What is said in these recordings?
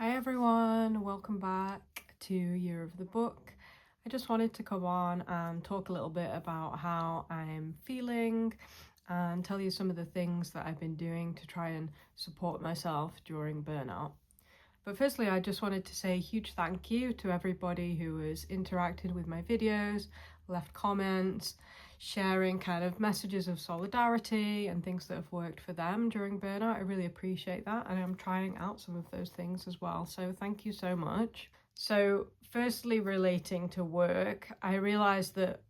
Hi everyone, welcome back to Year of the Book. I just wanted to come on and talk a little bit about how I'm feeling and tell you some of the things that I've been doing to try and support myself during burnout. But firstly, I just wanted to say a huge thank you to everybody who has interacted with my videos, left comments, sharing kind of messages of solidarity and things that have worked for them during burnout. I really appreciate that, and I'm trying out some of those things as well, so thank you so much. So firstly, relating to work, I realized that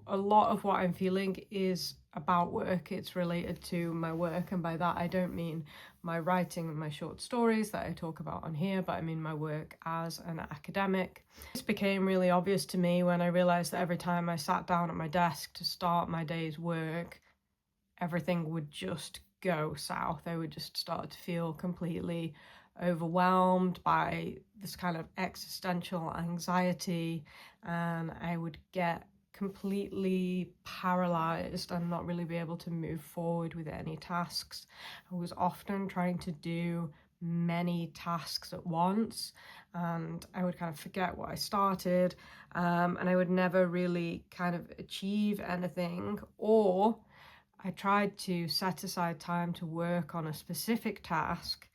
a lot of what I'm feeling is about work. It's related to my work, and by that I don't mean my writing and my short stories that I talk about on here, but I mean my work as an academic. This became really obvious to me when I realized that every time I sat down at my desk to start my day's work, everything would just go south. I would just start to feel completely overwhelmed by this kind of existential anxiety, and I would get completely paralyzed and not really be able to move forward with any tasks. I was often trying to do many tasks at once, and I would kind of forget what I started, and I would never really kind of achieve anything. Or I tried to set aside time to work on a specific task,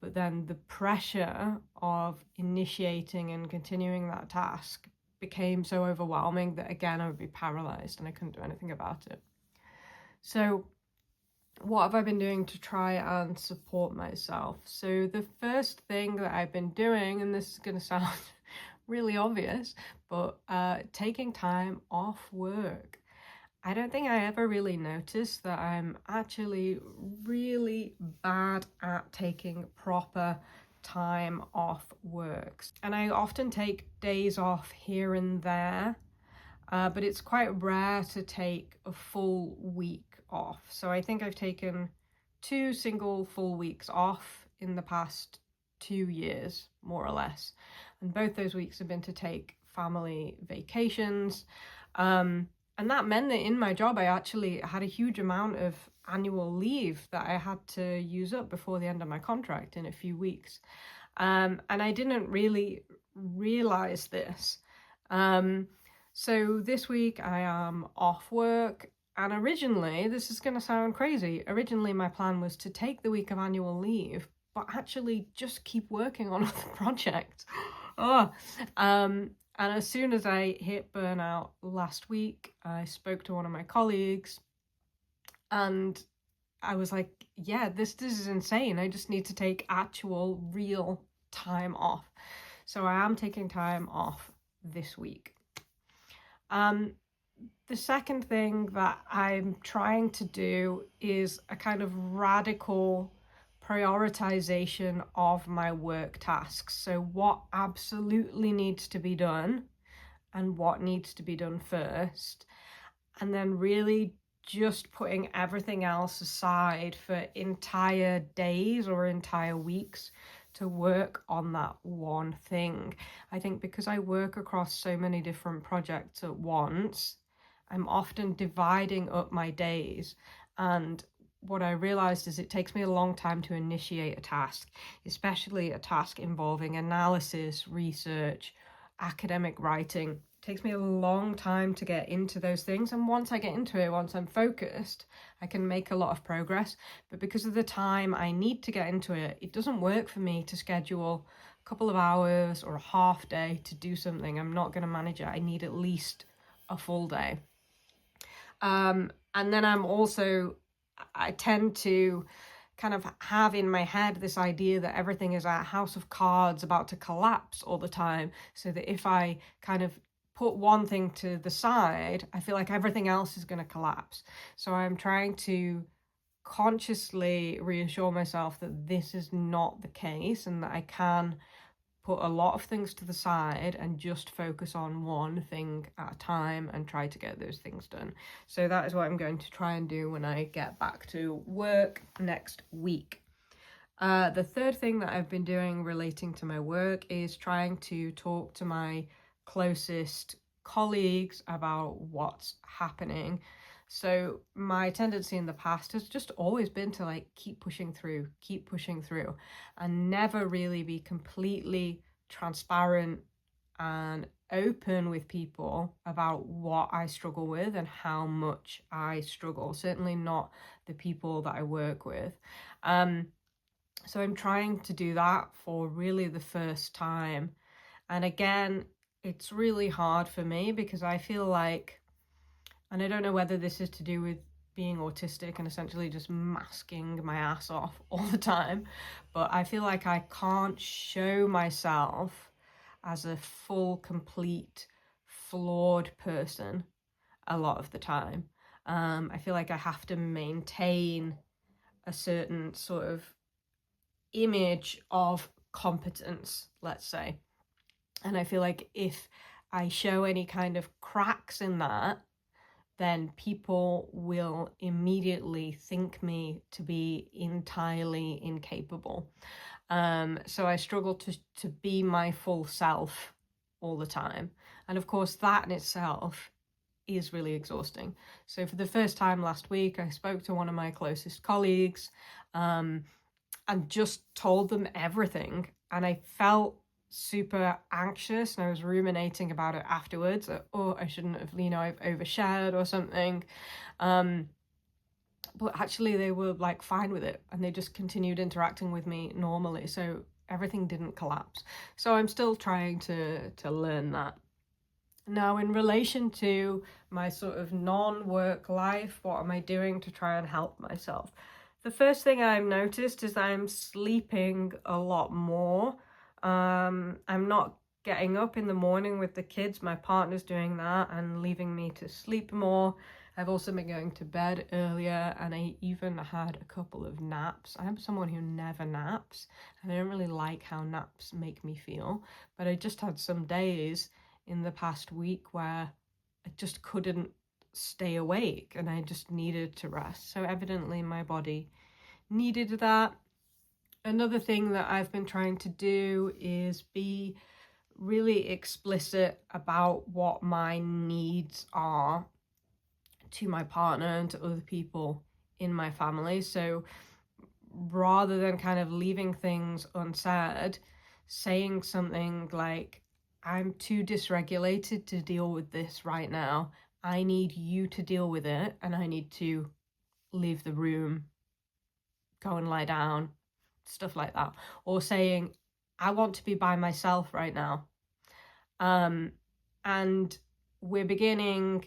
but then the pressure of initiating and continuing that task became so overwhelming that again I would be paralyzed and I couldn't do anything about it. So what have I been doing to try and support myself? So the first thing that I've been doing, and this is going to sound really obvious, but taking time off work. I don't think I ever really noticed that I'm actually really bad at taking proper time off work. And I often take days off here and there, but it's quite rare to take a full week off. So I think I've taken 2 single full weeks off in the past 2 years, more or less. And both those weeks have been to take family vacations. And that meant that in my job, I actually had a huge amount of annual leave that I had to use up before the end of my contract in a few weeks. And I didn't really realize this. So this week I am off work, and originally, this is going to sound crazy, originally my plan was to take the week of annual leave, but actually just keep working on other projects. And as soon as I hit burnout last week, I spoke to one of my colleagues and I was like, yeah, this is insane. I just need to take actual real time off. So I am taking time off this week. The second thing that I'm trying to do is a kind of radical prioritization of my work tasks. So what absolutely needs to be done and what needs to be done first, and then really just putting everything else aside for entire days or entire weeks to work on that one thing. I think because I work across so many different projects at once, I'm often dividing up my days, and what I realized is it takes me a long time to initiate a task, especially a task involving analysis, research, academic writing. It takes me a long time to get into those things, and once I get into it, once I'm focused, I can make a lot of progress. But because of the time I need to get into it, it doesn't work for me to schedule a couple of hours or a half day to do something. I'm not going to manage it. I need at least a full day. And then I tend to kind of have in my head this idea that everything is a house of cards about to collapse all the time, so that if I kind of put one thing to the side, I feel like everything else is going to collapse. So I'm trying to consciously reassure myself that this is not the case, and that I can put a lot of things to the side and just focus on one thing at a time and try to get those things done. So that is what I'm going to try and do when I get back to work next week. The third thing that I've been doing relating to my work is trying to talk to my closest colleagues about what's happening. So my tendency in the past has just always been to like keep pushing through, and never really be completely transparent and open with people about what I struggle with and how much I struggle. Certainly not the people that I work with. So I'm trying to do that for really the first time. And again, it's really hard for me because I feel like, and I don't know whether this is to do with being autistic and essentially just masking my ass off all the time, but I feel like I can't show myself as a full, complete, flawed person a lot of the time. I feel like I have to maintain a certain sort of image of competence, let's say. And I feel like if I show any kind of cracks in that, then people will immediately think me to be entirely incapable. So I struggle to be my full self all the time. And of course, that in itself is really exhausting. So for the first time last week, I spoke to one of my closest colleagues and just told them everything. And I felt super anxious and I was ruminating about it afterwards. Oh, I shouldn't have, I've overshared or something. But actually they were like fine with it and they just continued interacting with me normally. So everything didn't collapse. So I'm still trying to learn that. Now, in relation to my sort of non-work life, what am I doing to try and help myself? The first thing I've noticed is I'm sleeping a lot more. I'm not getting up in the morning with the kids. My partner's doing that and leaving me to sleep more. I've also been going to bed earlier and I even had a couple of naps. I'm someone who never naps and I don't really like how naps make me feel, but I just had some days in the past week where I just couldn't stay awake and I just needed to rest. So evidently my body needed that. Another thing that I've been trying to do is be really explicit about what my needs are to my partner and to other people in my family. So rather than kind of leaving things unsaid, saying something like, I'm too dysregulated to deal with this right now. I need you to deal with it and I need to leave the room, go and lie down, stuff like that. Or saying, I want to be by myself right now. And we're beginning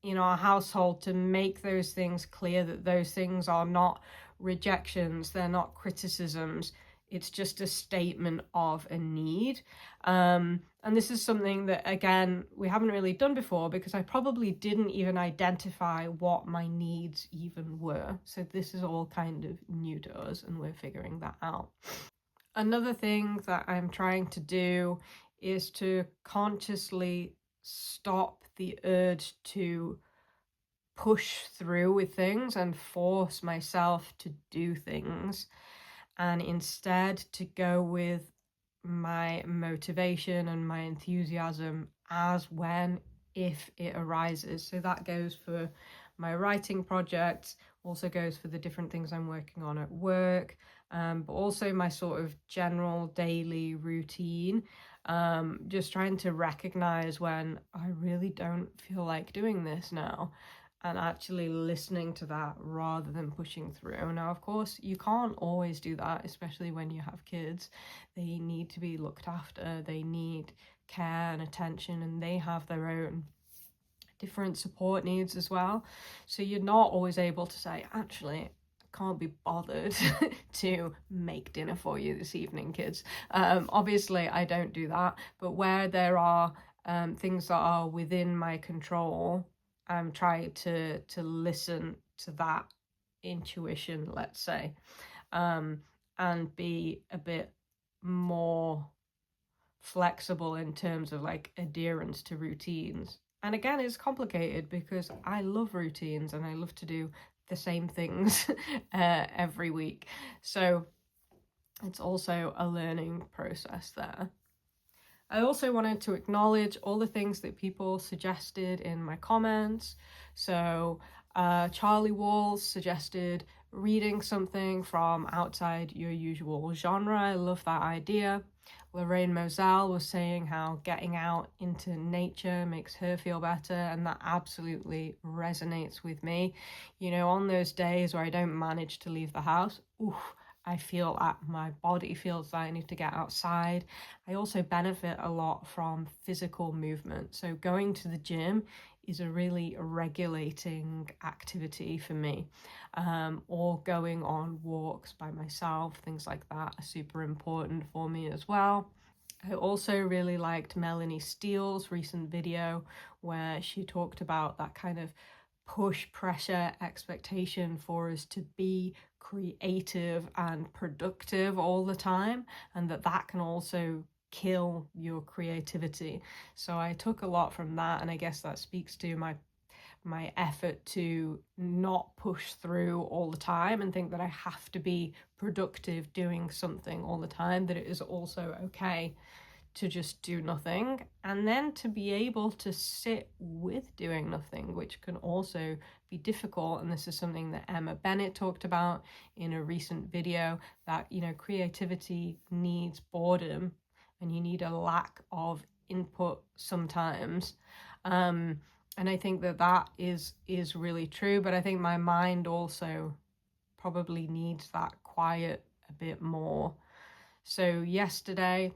in our household to make those things clear, that those things are not rejections, they're not criticisms, it's just a statement of a need. And this is something that, again, we haven't really done before because I probably didn't even identify what my needs even were. So this is all kind of new to us and we're figuring that out. Another thing that I'm trying to do is to consciously stop the urge to push through with things and force myself to do things, and instead to go with my motivation and my enthusiasm as when, if it arises. So that goes for my writing projects, also goes for the different things I'm working on at work, but also my sort of general daily routine. Just trying to recognize when I really don't feel like doing this now and actually listening to that rather than pushing through. Now, of course, you can't always do that, especially when you have kids. They need to be looked after, they need care and attention, and they have their own different support needs as well. So you're not always able to say, actually, I can't be bothered to make dinner for you this evening, kids. Obviously, I don't do that, but where there are things that are within my control, I'm trying to listen to that intuition, let's say, and be a bit more flexible in terms of like adherence to routines. And again, it's complicated because I love routines and I love to do the same things every week. So it's also a learning process there. I also wanted to acknowledge all the things that people suggested in my comments. So Charlie Walls suggested reading something from outside your usual genre. I love that idea. Lorraine Moselle was saying how getting out into nature makes her feel better, and that absolutely resonates with me. You know, on those days where I don't manage to leave the house, I feel that my body feels that I need to get outside. I also benefit a lot from physical movement. So going to the gym is a really regulating activity for me. Or going on walks by myself, things like that are super important for me as well. I also really liked Melanie Steele's recent video where she talked about that kind of push pressure expectation for us to be creative and productive all the time, and that can also kill your creativity. So I took a lot from that, and I guess that speaks to my effort to not push through all the time and think that I have to be productive doing something all the time, that it is also okay to just do nothing, and then to be able to sit with doing nothing, which can also be difficult. And this is something that Emma Bennett talked about in a recent video, that, you know, creativity needs boredom and you need a lack of input sometimes. And I think that is really true, but I think my mind also probably needs that quiet a bit more. So yesterday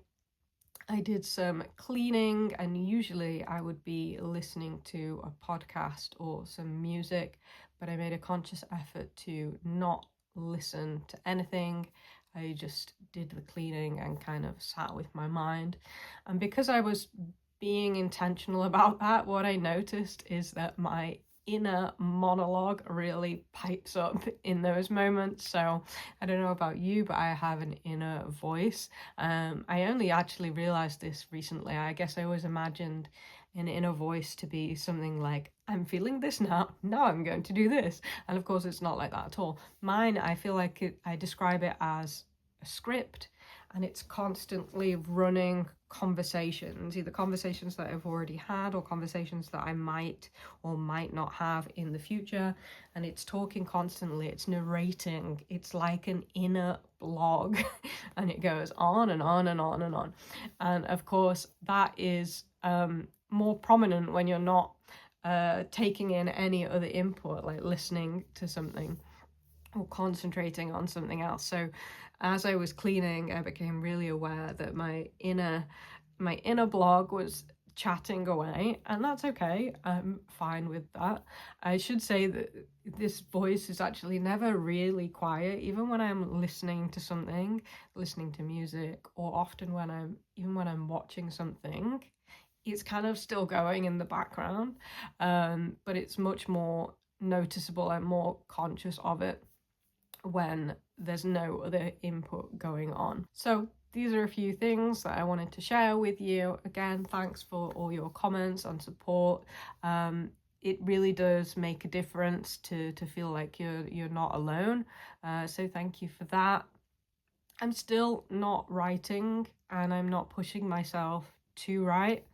I did some cleaning, and usually I would be listening to a podcast or some music, but I made a conscious effort to not listen to anything. I just did the cleaning and kind of sat with my mind. And because I was being intentional about that, what I noticed is that my inner monologue really pipes up in those moments. So I don't know about you, but I have an inner voice. I only actually realized this recently. I guess I always imagined an inner voice to be something like, I'm feeling this now I'm going to do this. And of course it's not like that at all. Mine, I feel like I describe it as a script, and it's constantly running conversations, either conversations that I've already had or conversations that I might or might not have in the future. And it's talking constantly, it's narrating, it's like an inner blog and it goes on and on and on and on. And of course that is more prominent when you're not taking in any other input, like listening to something or concentrating on something else. So as I was cleaning, I became really aware that my inner blog was chatting away, and that's okay. I'm fine with that. I should say that this voice is actually never really quiet, even when I'm listening to something, listening to music, or often when I'm watching something, it's kind of still going in the background, but it's much more noticeable. I'm more conscious of it when there's no other input going on. So these are a few things that I wanted to share with you. Again, thanks for all your comments and support. It really does make a difference to feel like you're not alone. So thank you for that. I'm still not writing, and I'm not pushing myself to write.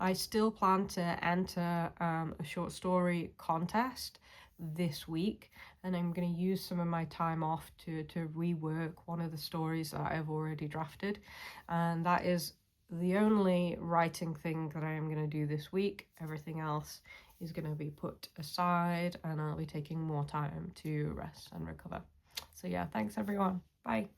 I still plan to enter a short story contest this week, and I'm going to use some of my time off to rework one of the stories that I've already drafted, and that is the only writing thing that I am going to do this week. Everything else is going to be put aside, and I'll be taking more time to rest and recover. So yeah, thanks everyone. Bye.